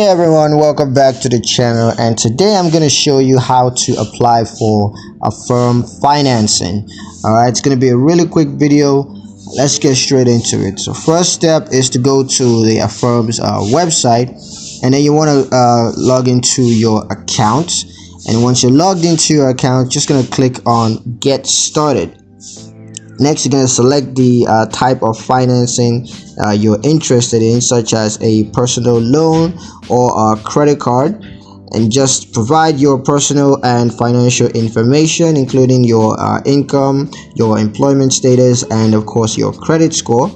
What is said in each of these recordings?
Hey everyone, welcome back to the channel, and today I'm going to show you how to apply for Affirm financing. Alright, it's going to be a really quick video. Let's get straight into it. So first step is to go to the Affirm's website, and then you want to log into your account. And once you're logged into your account, just going to click on get started. Next, you're going to select the type of financing you're interested in, such as a personal loan or a credit card, and just provide your personal and financial information, including your income, your employment status, and of course your credit score.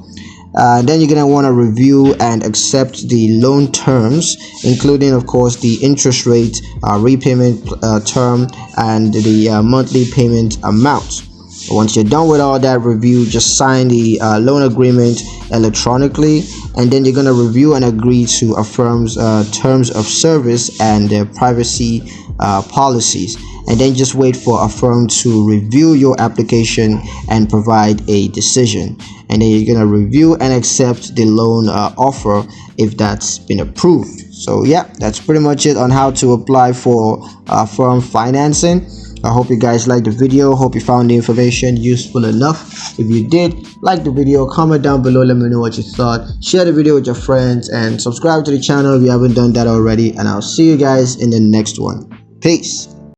Then you're going to want to review and accept the loan terms, including of course the interest rate, repayment term, and the monthly payment amount. Once you're done with all that review, just sign the loan agreement electronically, and then you're going to review and agree to Affirm's terms of service and their privacy policies, and then just wait for Affirm to review your application and provide a decision. And then you're going to review and accept the loan offer if that's been approved. So yeah, that's pretty much it on how to apply for Affirm financing. I hope you guys liked the video. Hope you found the information useful enough. If you did, like the video, comment down below, let me know what you thought. Share the video with your friends and subscribe to the channel if you haven't done that already. And I'll see you guys in the next one. Peace.